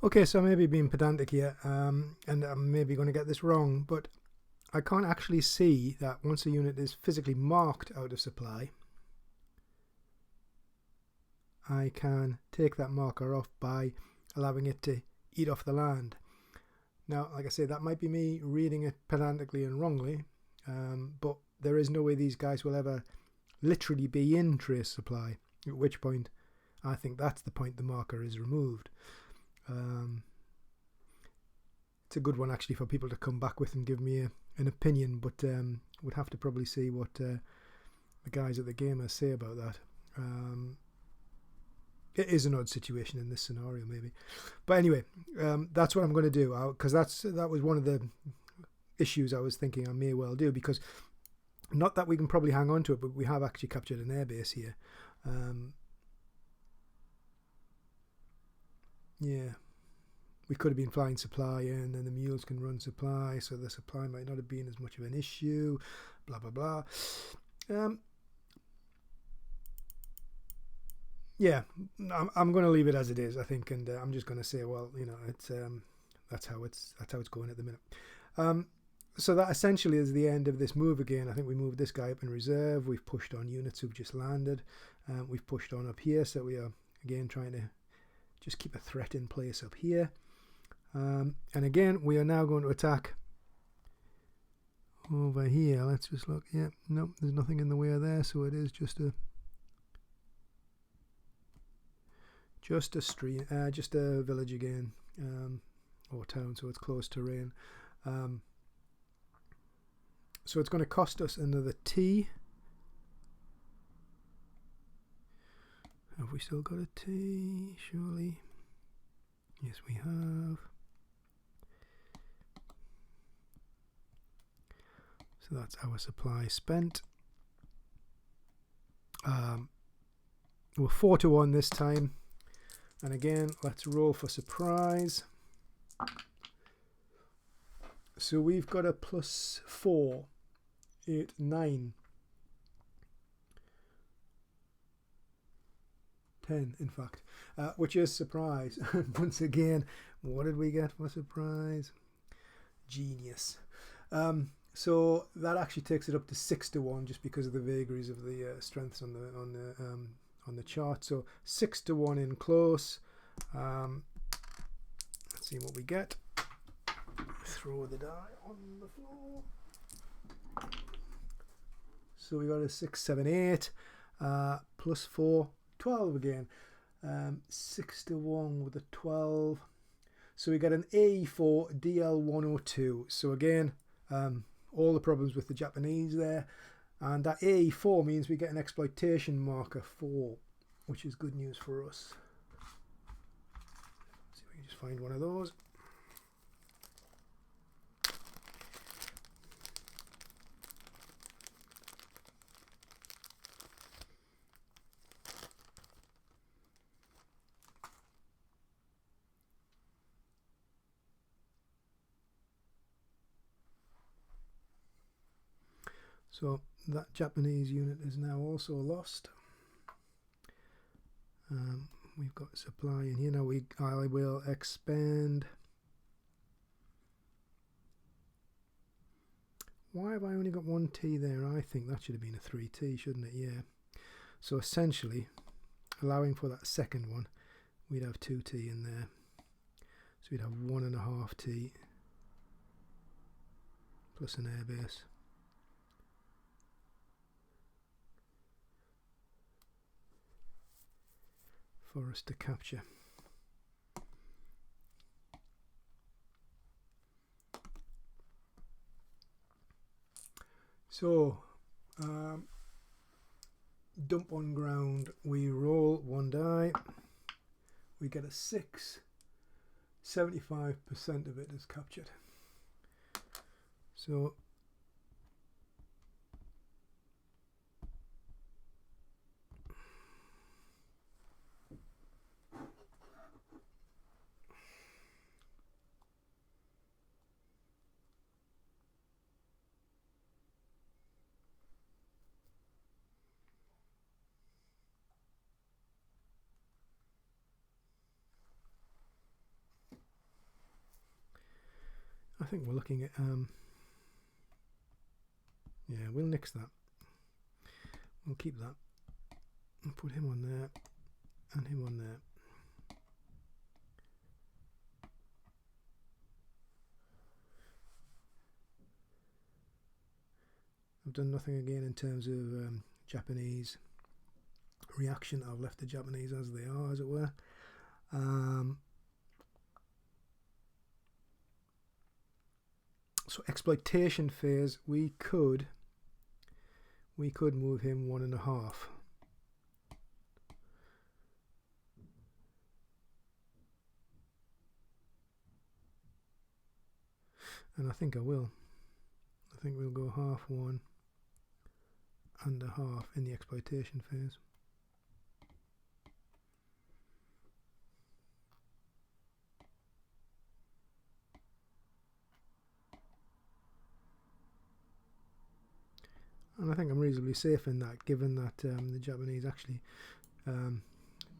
Okay, so I may be being pedantic here, and I'm maybe going to get this wrong, but I can't actually see that once a unit is physically marked out of supply, I can take that marker off by allowing it to eat off the land. Now, like I say, that might be me reading it pedantically and wrongly, but there is no way these guys will ever literally be in trace supply, at which point I think that's the point the marker is removed. It's a good one actually for people to come back with and give me an opinion, but would have to probably see what the guys at the Gamer say about that. It is an odd situation in this scenario, maybe, but anyway, that's what I'm going to do, because that was one of the issues I was thinking I may well do, because not that we can probably hang on to it, but we have actually captured an airbase here. Yeah, we could have been flying supply in, and the mules can run supply, so the supply might not have been as much of an issue, blah blah blah. Yeah, I'm going to leave it as it is, I think, and I'm just going to say, well, you know, it's that's how it's going at the minute. So that essentially is the end of this move again. I think we moved this guy up in reserve. We've pushed on units who've just landed. We've pushed on up here, so we are again trying to just keep a threat in place up here. And again, we are now going to attack over here. Let's just look. Yeah, no, there's nothing in the way there, so it is just a street, just a village again, or town, so it's close terrain. So it's going to cost us another T. Have we still got a T? Surely. Yes, we have. So that's our supply spent. We're 4-1 this time. And again, let's roll for surprise. So we've got a +4, 8, 9, 10, in fact, which is surprise. Once again, what did we get for surprise? Genius. So that actually takes it up to 6-1, just because of the vagaries of the strengths on the chart. So 6-1 in close. Let's see what we get. Throw the die on the floor. So we got a 6, 7, 8, +4, 12 again. 6-1 with a 12. So we get an A for DL102. So again, all the problems with the Japanese there. And that A4 means we get an exploitation marker 4, which is good news for us. Let's see if we can just find one of those. So that Japanese unit is now also lost. We've got supply in here now. I will expand. Why have I only got 1 T there? I think that should have been a 3T, shouldn't it? Yeah. So essentially, allowing for that second one, we'd have 2T in there. So we'd have 1.5 T plus an airbase. For us to capture. So dump on ground, we roll 1 die, we get a 6, 75% of it is captured. So I think we're looking at yeah, we'll nix that. We'll keep that. We'll put him on there and him on there. I've done nothing again in terms of Japanese reaction. I've left the Japanese as they are, as it were. So exploitation phase, we could move him 1.5. And I think I will. I think we'll go 1/2 and 1/2 in the exploitation phase. And I think I'm reasonably safe in that, given that the Japanese actually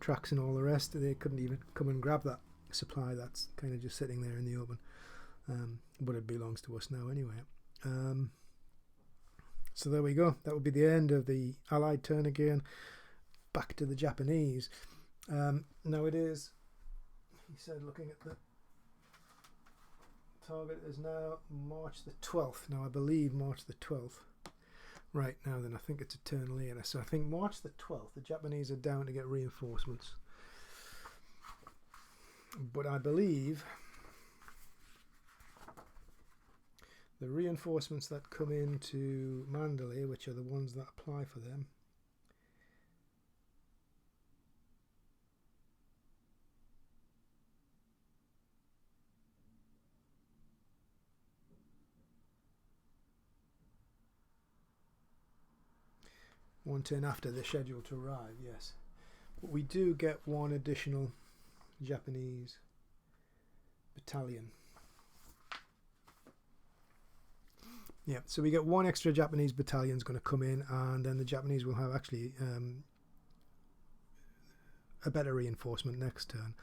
tracks and all the rest, they couldn't even come and grab that supply that's kind of just sitting there in the open. But it belongs to us now anyway. So there we go. That would be the end of the Allied turn again. Back to the Japanese. Now it is, he said, looking at the target is now March the 12th. Now I believe March the 12th. Right, now then I think it's a turn later. So I think March the 12th, the Japanese are down to get reinforcements. But I believe the reinforcements that come into Mandalay, which are the ones that apply for them, one turn after they're scheduled to arrive, yes. But we do get one additional Japanese battalion. Yeah, so we get one extra Japanese battalion is going to come in, and then the Japanese will have actually a better reinforcement next turn.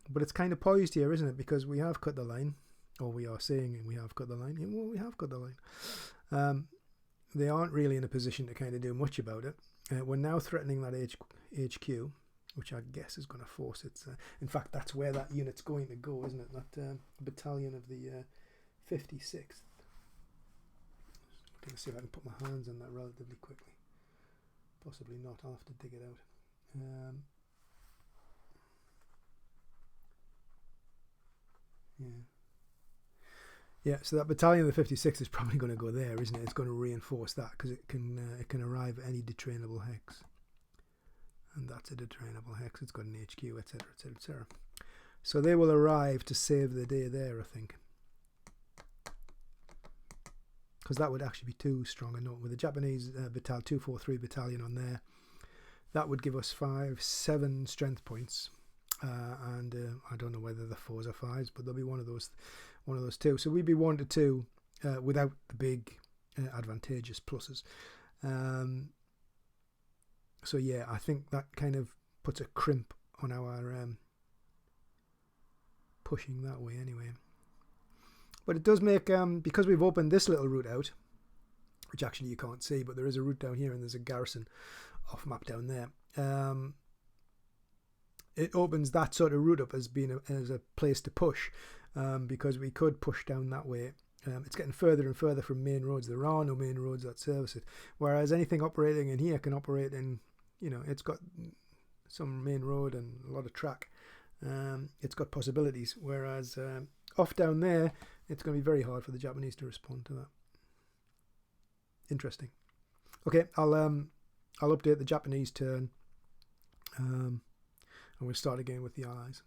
But it's kind of poised here, isn't it? Because we have cut the line, or we are saying we have cut the line. Yeah, well, we have cut the line. They aren't really in a position to kind of do much about it. We're now threatening that HQ, which I guess is going to force it. In fact, that's where that unit's going to go, isn't it? That battalion of the 56th. I'm going to see if I can put my hands on that relatively quickly. Possibly not. I'll have to dig it out. Yeah, so that battalion of the 56th is probably going to go there, isn't it? It's going to reinforce that because it can arrive at any detrainable hex. And that's a detrainable hex. It's got an HQ, etc., etc., etc. So they will arrive to save the day there, I think. Because that would actually be too strong a note. With the Japanese 243 battalion on there, that would give us 7 strength points. And I don't know whether the 4s or 5s, but there'll be one of those two. So we'd be 1 to 2 without the big advantageous pluses. So yeah, I think that kind of puts a crimp on our pushing that way anyway. But it does make, because we've opened this little route out, which actually you can't see, but there is a route down here and there's a garrison off map down there. It opens that sort of route up as being as a place to push, because we could push down that way. It's getting further and further from main roads. There are no main roads that service it, whereas anything operating in here can operate in, it's got some main road and a lot of track. It's got possibilities, whereas off down there, it's going to be very hard for the Japanese to respond to that. Interesting. Okay, I'll update the Japanese turn, and we'll start again with the Allies.